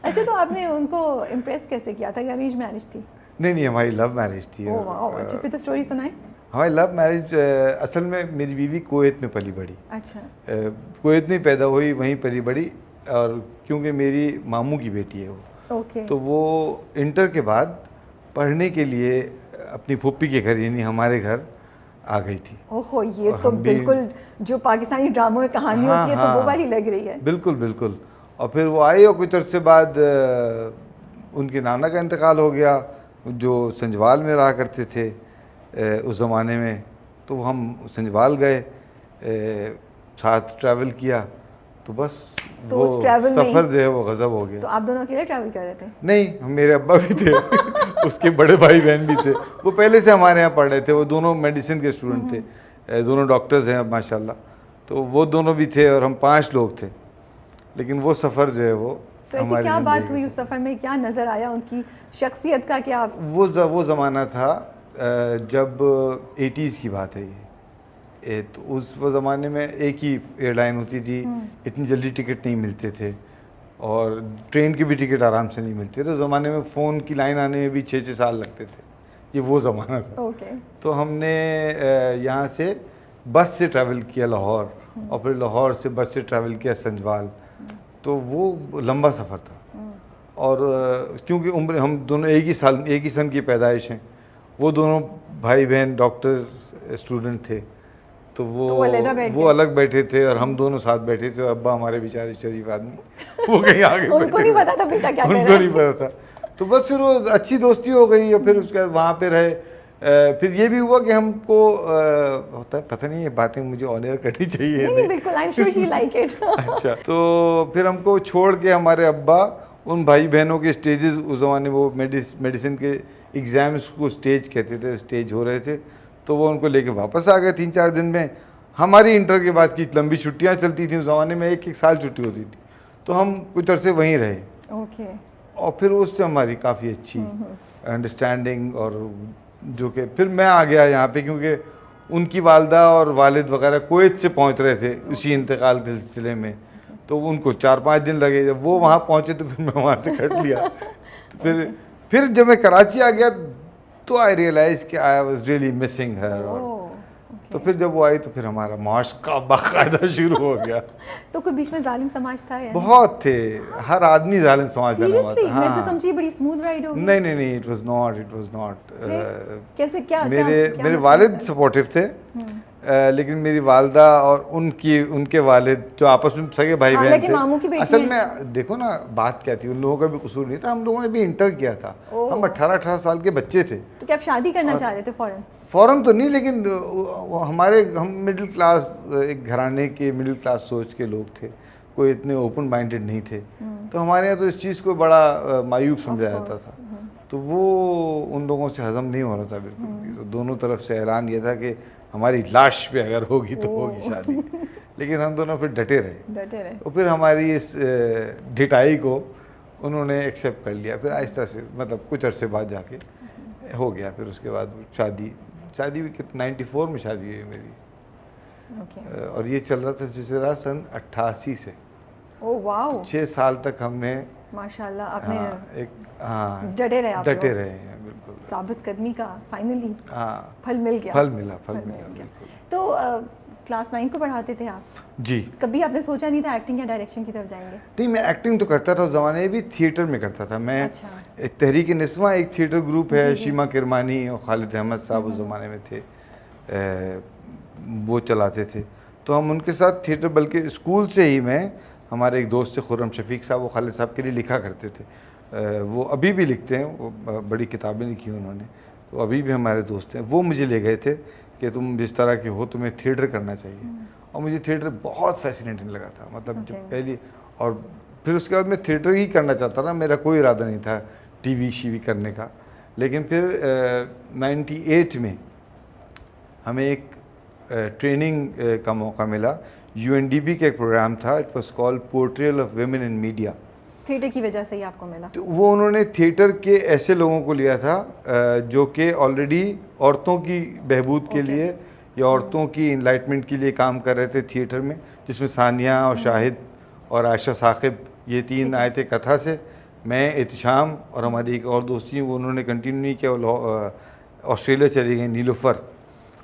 अच्छा, तो आपने उनको इम्प्रेस कैसे किया था? अरेंज मैरिज थी? नहीं, हमारी लव मैरिज थी। ओह वाह, अच्छा, फिर तो स्टोरी सुनाए। हमारी लव मैरिज असल में मेरी बीवी कुवैत में पली बड़ी। अच्छा। कुवैत में पैदा हुई, वहीं पली बड़ी, और क्योंकि मेरी मामू की बेटी है वो, ओके। तो वो इंटर के बाद पढ़ने के लिए अपनी फूफी के घर यानी हमारे घर आ गई थी। ओहो, ये तो बिल्कुल जो पाकिस्तानी ड्रामों में कहानी हाँ, होती है तो वो वाली लग रही है। बिल्कुल बिल्कुल। और फिर वो आई और कुछ अरसे बाद उनके नाना का इंतकाल हो गया, जो संजवाल में रहा करते थे उस ज़माने में। तो हम संजवाल गए, साथ ट्रैवल किया, तो बस तो वो उस ट्रैवल में सफ़र जो है वो गज़ब हो गया। तो आप दोनों अकेले ट्रैवल कर रहे थे? नहीं, मेरे अब्बा भी थे उसके बड़े भाई बहन भी थे, वो पहले से हमारे यहाँ पढ़ रहे थे, वो दोनों मेडिसिन के स्टूडेंट थे, दोनों डॉक्टर्स हैं अब माशाल्लाह। तो वो दोनों भी थे और हम 5 लोग थे। लेकिन वो सफ़र जो है वो तो ऐसी क्या बात हुई उस सफ़र में, क्या नज़र आया उनकी शख्सियत का? क्या वो ज़माना था जब 80s की बात है ये। तो उस ज़माने में एक ही एयरलाइन होती थी, इतनी जल्दी टिकट नहीं मिलते थे, और ट्रेन की भी टिकट आराम से नहीं मिलती थी। उस ज़माने में फ़ोन की लाइन आने में भी 6-6 साल लगते थे। ये वो ज़माना था। ओके। तो हमने यहाँ से बस से ट्रैवल किया लाहौर, और फिर लाहौर से बस से ट्रैवल किया संजवाल। तो वो लंबा सफ़र था, और क्योंकि उम्र हम दोनों एक ही सन की पैदाइश हैं, वो दोनों भाई बहन डॉक्टर स्टूडेंट थे, तो वो अलग बैठे थे और हम दोनों साथ बैठे थे। अब्बा हमारे बेचारे शरीफ आदमी, वो कहीं आगे उनको नहीं पता था बेटा क्या कर रहा है। उनको नहीं पता था। तो बस फिर वो अच्छी दोस्ती हो गई, और फिर उसके बाद वहाँ पे रहे। फिर ये भी हुआ कि हमको होता है, पता नहीं ये बातें मुझे ऑन एयर करनी चाहिए। नहीं, बिल्कुल, I am sure she like it. अच्छा, तो फिर हमको छोड़ के हमारे अब्बा उन भाई बहनों के स्टेजेस, उस ज़माने वो मेडिसिन के एग्ज़ाम्स को स्टेज कहते थे, स्टेज हो रहे थे, तो वो उनको लेके वापस आ गए 3-4 दिन में। हमारी इंटर के बाद की लंबी छुट्टियां चलती थी उस ज़माने में, 1-1 साल छुट्टी होती थी, तो हम कुछ अरसे वहीं रहे। ओके। और फिर उससे हमारी काफ़ी अच्छी अंडरस्टैंडिंग, और जो कि फिर मैं आ गया यहाँ पे, क्योंकि उनकी वालदा और वालिद वगैरह कुवैत से पहुँच रहे थे उसी इंतकाल के सिलसिले में, तो उनको 4-5 दिन लगे। जब वो वहाँ पहुँचे तो फिर मैं वहाँ से कट लिया। तो फिर जब मैं कराची आ गया तो आई रियलाइज़ कि आई वाज रियली मिसिंग हर। तो फिर जब वो आई तो फिर हमारा माशका बाकायदा शुरू हो गया। तो कोई बीच में जालिम समाज था या बहुत थे, हर आदमी जालिम समाज बना हुआ था। हाँ। मैं तो समझी बड़ी स्मूथ राइड होगी। नहीं, इट वाज नॉट। कैसे, क्या मेरे वालिद सपोर्टिव थे, लेकिन मेरी वालदा और उनके वालिद जो आपस में सगे भाई बहन थे। असल में देखो ना, बात क्या थी, उन लोगों का भी कसूर नहीं था, हम लोगों ने भी इंटर किया था, हम 18-18 साल के बच्चे थे। तो क्या आप शादी करना चाह रहे थे फ़ौरन? तो नहीं, लेकिन हम मिडिल क्लास, एक घराने के मिडिल क्लास सोच के लोग थे, कोई इतने ओपन माइंडेड नहीं थे। तो हमारे यहाँ तो इस चीज़ को बड़ा मायूब समझा जाता था, तो वो उन लोगों से हज़म नहीं हो रहा था बिल्कुल भी। तो दोनों तरफ से ऐलान ये था कि हमारी लाश पे अगर होगी तो होगी शादी। लेकिन हम दोनों फिर डटे रहे। और फिर हमारी इस ढिठाई को उन्होंने एक्सेप्ट कर लिया। फिर आहिस्ता से, मतलब कुछ अरसे बाद जाके हो गया। फिर उसके बाद शादी भी 94 में शादी हुई मेरी। और ये चल रहा था सिलसिला सन 88 से। Oh wow. 6 साल तक हमने माशाल्लाह अपने डटे रहे हैं, बिल्कुल। साबित कदमी का फाइनली फल मिल गया। फल मिला बिल्कुल। तो क्लास 9 को पढ़ाते थे आप? जी। कभी आपने सोचा नहीं था एक्टिंग या डायरेक्शन की तरफ जाएंगे? नहीं, मैं एक्टिंग तो करता था उस ज़माने में भी, थिएटर में करता था मैं। अच्छा। तहरीक निस्वा एक थिएटर ग्रुप है, शीमा किरमानी और खालिद अहमद साहब उस ज़माने में थे, वो चलाते थे। तो हम उनके साथ थिएटर, बल्कि स्कूल से ही मैं, हमारे एक दोस्त थे खुर्रम शफीक साहब, वो खालिद साहब के लिए लिखा करते थे। वो अभी भी लिखते हैं, वो बड़ी किताबें लिखी उन्होंने, तो अभी भी हमारे दोस्त हैं। वो मुझे ले गए थे कि तुम जिस तरह के हो तुम्हें थिएटर करना चाहिए। और मुझे थिएटर बहुत फैसिनेटिंग लगा था, मतलब जब पहली, और फिर उसके बाद मैं थिएटर ही करना चाहता था, मेरा कोई इरादा नहीं था टीवी शीवी करने का। लेकिन फिर 98 में हमें एक ट्रेनिंग का मौका मिला। UNDP का एक प्रोग्राम था, it was called portrayal of women in media. Theatre की वजह से ही आपको मिला? तो वो उन्होंने थिएटर के ऐसे लोगों को लिया था जो कि ऑलरेडी औरतों की बहबूद के लिए या औरतों की इनलाइटमेंट के लिए काम कर रहे थे थिएटर में, जिसमें सानिया और शाहिद और आयशा साकिब, ये 3 आए थे कथा से, मैं, एहतिशाम और हमारी एक और दोस्त थी, वो उन्होंने कंटिन्यू नहीं किया, वो ऑस्ट्रेलिया चली गई, नीलोफर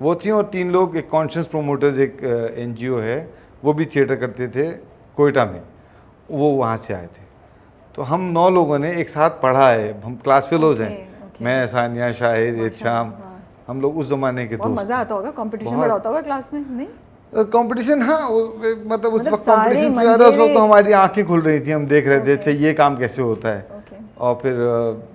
वो थी, और 3 लोग, एक कॉन्शियस प्रोमोटर्स एक NGO है, वो भी थिएटर करते थे कोयटा में, वो वहाँ से आए थे। तो हम 9 लोगों ने एक साथ पढ़ा है, हम क्लास फेलोज हैं, मैं, सानिया, शाहिद, एहतिशाम, हम लोग उस ज़माने के बहुत दोस्त। मज़ा आता होगा, कंपटीशन बड़ा होता होगा क्लास में, नहीं? कंपटीशन, हाँ, मतलब उस वक्त सारे कंपटीशन से ज़्यादा उस वक्त मंजेरे- तो हमारी आंखें खुल रही थी, हम देख रहे थे अच्छा ये काम कैसे होता है। ओके। और फिर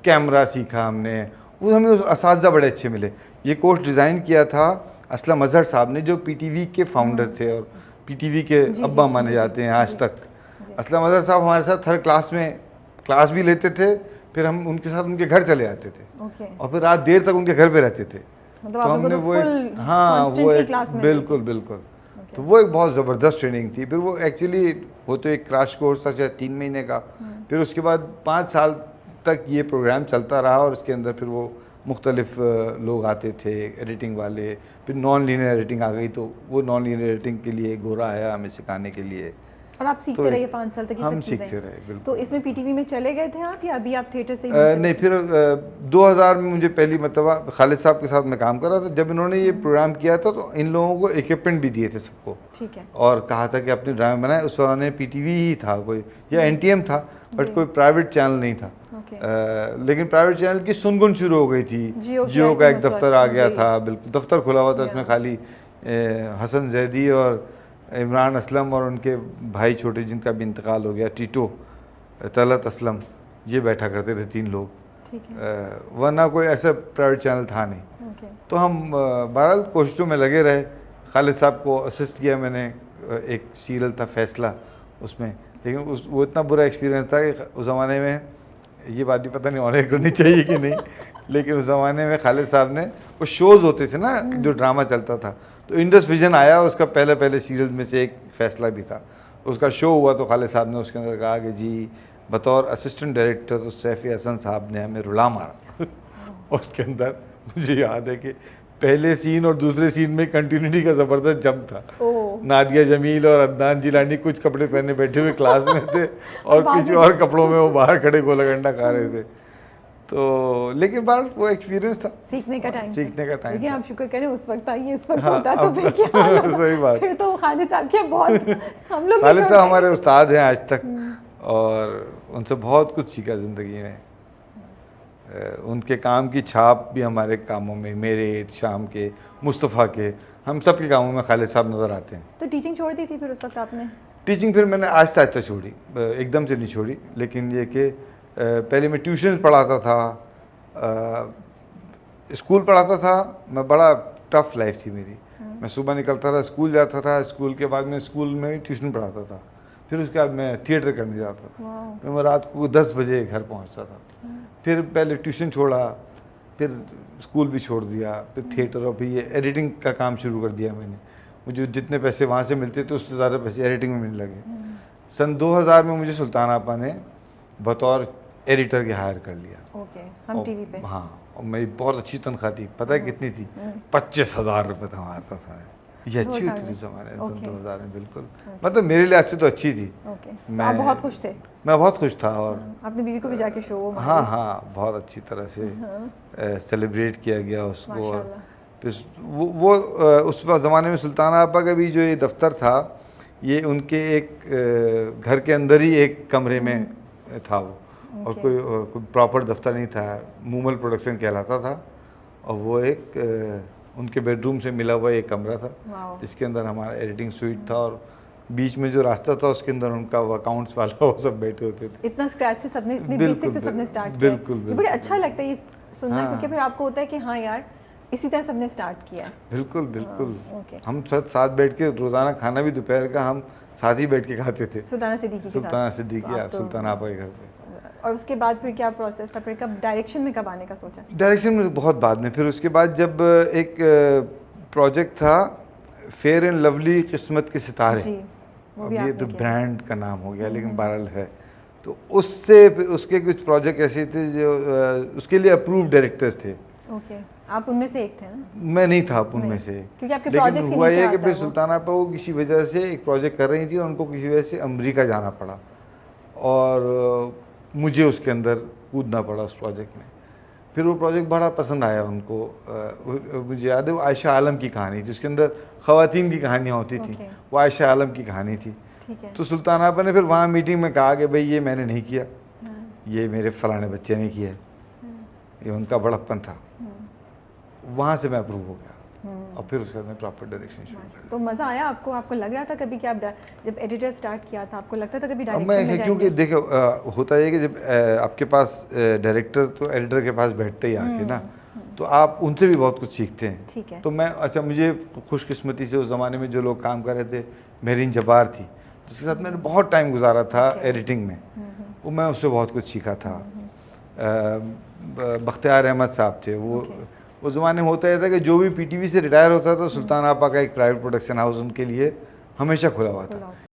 कैमरा सीखा हमने, वो हमें उस असातिज़ा बड़े अच्छे मिले। ये कोर्स डिज़ाइन किया था असलम अजहर साहब ने, जो PTV के फाउंडर थे और PTV के अब्बा माने जाते हैं आज तक। असलम अजहर साहब हमारे साथ हर क्लास में क्लास भी लेते थे, फिर हम उनके साथ उनके घर चले जाते थे, ओके। और फिर रात देर तक उनके घर पे रहते थे। मतलब आप लोगों को तो वो full हाँ, वो constantly एक क्लास में बिल्कुल बिल्कुल, तो वो एक बहुत ज़बरदस्त ट्रेनिंग थी। फिर वो एक्चुअली वो तो एक क्रैश कोर्स था शायद 3 महीने का, फिर उसके बाद 5 साल तक ये प्रोग्राम चलता रहा, और उसके अंदर फिर वो मुख्तलिफ लोग आते थे, एडिटिंग वाले, फिर नॉन लीनियर एडिटिंग आ गई, तो वो नॉन लीनियर एडिटिंग के लिए गोरा आया हमें सिखाने के लिए। और आप सीखते रहिए 5 साल तक ये हम सब चीज़ें? सीखते रहे, बिल्कुल। तो इसमें PTV में चले गए थे आप, या अभी आप थिएटर से ही नहीं, फिर 2000 में मुझे पहली मरतबा खालिद साहब के साथ मैं काम कर रहा था। जब इन्होंने ये प्रोग्राम किया था तो इन लोगों को इक्विपमेंट भी दिए थे सबको, ठीक है। और कहा था कि अपने ड्रामे बनाए। उस समय PTV ही था कोई, या NTM था, बट कोई प्राइवेट चैनल नहीं था। ओके। लेकिन प्राइवेट चैनल की सुनगुन शुरू हो गई थी, जियो का एक दफ्तर आ गया था, बिल्कुल दफ्तर खुला हुआ था, उसमें खाली हसन जैदी और इमरान असलम और उनके भाई छोटे जिनका भी इंतकाल हो गया, टीटो, तलत असलम, ये बैठा करते थे 3 लोग, ठीक है। वरना कोई ऐसा प्राइवेट चैनल था नहीं। ओके। तो हम बहरहाल कोशिशों में लगे रहे। खालिद साहब को असिस्ट किया मैंने, एक सीरियल था फैसला उसमें, लेकिन वो इतना बुरा एक्सपीरियंस था कि उस ज़माने में, ये बात भी पता नहीं ऑनर करनी चाहिए कि नहीं, लेकिन उस ज़माने में खालिद साहब ने, वो शोज़ होते थे ना, जो ड्रामा चलता था, तो इंडस विजन आया, उसका पहले सीरियल में से एक फैसला भी था, उसका शो हुआ, तो खालिद साहब ने उसके अंदर कहा कि जी बतौर असिस्टेंट डायरेक्टर तो सैफ़ी हसन साहब ने हमें रुला मारा। उसके अंदर मुझे याद है कि पहले सीन और दूसरे सीन में कंटिन्यूटी का ज़बरदस्त जंप था। नादिया जमील और अदनान जिलानी कुछ कपड़े पहने बैठे हुए क्लास में थे, और कुछ और कपड़ों में वो बाहर खड़े गोला गंडा खा रहे थे। तो लेकिन बार वो एक्सपीरियंस था, सीखने का टाइम, सीखने का टाइम। लेकिन आप शुक्र करें उस वक्त आइए, इस वक्त हाँ, होता तो फिर क्या होता? सही बात। फिर तो खालिद साहब के बहुत हम लोग खालिद साहब हमारे उस्ताद हैं आज तक, और उनसे बहुत कुछ सीखा ज़िंदगी में। उनके काम की छाप भी हमारे कामों में, मेरे, शाम के, मुस्तफ़ा के, हम सब के कामों में खालिद साहब नज़र आते हैं। तो टीचिंग छोड़ दी थी फिर उस वक्त आपने? टीचिंग फिर मैंने आहिस्ता आहिस्ता छोड़ी, एकदम से नहीं छोड़ी, लेकिन ये कि पहले मैं ट्यूशन पढ़ाता था, स्कूल पढ़ाता था मैं। बड़ा टफ लाइफ थी मेरी। मैं सुबह निकलता था, स्कूल जाता था, स्कूल के बाद मैं स्कूल में ट्यूशन पढ़ाता था, फिर उसके बाद मैं थिएटर करने जाता था। फिर मैं रात को 10 बजे घर पहुंचता था। फिर पहले ट्यूशन छोड़ा, फिर स्कूल भी छोड़ दिया, फिर थिएटर, और फिर ये एडिटिंग का काम शुरू कर दिया मैंने। मुझे जितने पैसे वहाँ से मिलते थे उससे ज़्यादा पैसे एडिटिंग में मिलने लगे। सन 2000 में मुझे सुल्तान आपा ने बतौर एडिटर के हायर कर लिया। ओके, हम टीवी पे। हाँ, और मेरी बहुत अच्छी तनख्वाह थी। पता है कितनी थी? 25,000 रुपये था आता था। ये अच्छी हुई थी ज़माने सन 2000 में, बिल्कुल। मतलब मेरे लिहाज से तो अच्छी थी। ओके, तो आप बहुत खुश थे? मैं बहुत खुश था, और अपनी बीवी को भी जाके शो? हाँ, बहुत अच्छी तरह से सेलिब्रेट किया गया उसको। और फिर वो उस ज़माने में सुल्तान आपा का भी जो ये दफ्तर था, ये उनके एक घर के अंदर ही एक कमरे में था वो, और कोई प्रॉपर दफ्तर नहीं था। मूमल प्रोडक्शन कहलाता था, और वो एक उनके बेडरूम से मिला हुआ एक कमरा था, जिसके अंदर हमारा एडिटिंग स्वीट था, और बीच में जो रास्ता था उसके अंदर उनका वो अकाउंट्स वाला वो सब बैठे होते थे। इतना स्क्रैच से सबने, इतनी बेसिक से सबने स्टार्ट किया। बिल्कुल। बड़े अच्छा लगता है ये सुनना, क्योंकि फिर आपको होता है कि हाँ यार इसी तरह सबने स्टार्ट किया। बिल्कुल। हम साथ बैठ के रोज़ाना खाना भी दोपहर का हम साथ ही बैठ के खाते थे, सुल्ताना सिद्दीकी आप सुल्तान आपा के घर पे। और उसके बाद फिर क्या प्रोसेस था? फिर कब डायरेक्शन में कब आने का सोचा? डायरेक्शन में बहुत बाद में। फिर उसके बाद जब एक प्रोजेक्ट था फेयर एंड लवली किस्मत के सितारे, अब ये तो ब्रांड का नाम हो गया, लेकिन बहरहाल है, तो उससे उसके कुछ प्रोजेक्ट ऐसे थे जो उसके लिए अप्रूव डायरेक्टर्स थे। ओके, आप उनमें से एक थे ना? मैं नहीं था उनमें से, क्योंकि आपके प्रोजेक्ट्स के नीचे आता है। हुआ ये कि फिर सुल्तान आपा वो किसी वजह से एक प्रोजेक्ट कर रही थी, और उनको किसी वजह से अमेरिका जाना पड़ा, और मुझे उसके अंदर कूदना पड़ा उस प्रोजेक्ट में। फिर वो प्रोजेक्ट बड़ा पसंद आया उनको। मुझे याद है वो आयशा आलम की कहानी थी, उसके अंदर ख़वातीन की कहानियाँ होती थी, Okay. वो आयशा आलम की कहानी थी। ठीक है। तो सुल्तान आपा ने फिर वहाँ मीटिंग में कहा कि भाई ये मैंने नहीं किया, हाँ, ये मेरे फलाने बच्चे ने किया है, ये उनका बड़प्पन था। वहाँ से मैं अप्रूव हो गया और फिर उसके बाद मैं प्रॉपर डायरेक्शन शुरू कर तो मज़ा आया आपको? आपको लग रहा था कभी कि आप जब एडिटर स्टार्ट किया था आपको लगता था कभी अब डायरेक्शन मैं में क्योंकि जाएंगे? देखो होता है कि जब आपके पास डायरेक्टर तो एडिटर के पास बैठते ही आके ना, तो आप उनसे भी बहुत कुछ सीखते हैं। ठीक है। तो मैं अच्छा मुझे खुशकिस्मती से उस ज़माने में जो लोग काम कर रहे थे, मेहरीन जब्बार थी जिसके साथ मैंने बहुत टाइम गुजारा था एडिटिंग में, वो मैं उससे बहुत कुछ सीखा था। बख्तियार अहमद साहब थे, वो उस ज़माने में होता है था कि जो भी पीटीवी से रिटायर होता था तो सुल्तान आपा का एक प्राइवेट प्रोडक्शन हाउस उनके लिए हमेशा खुला हुआ था।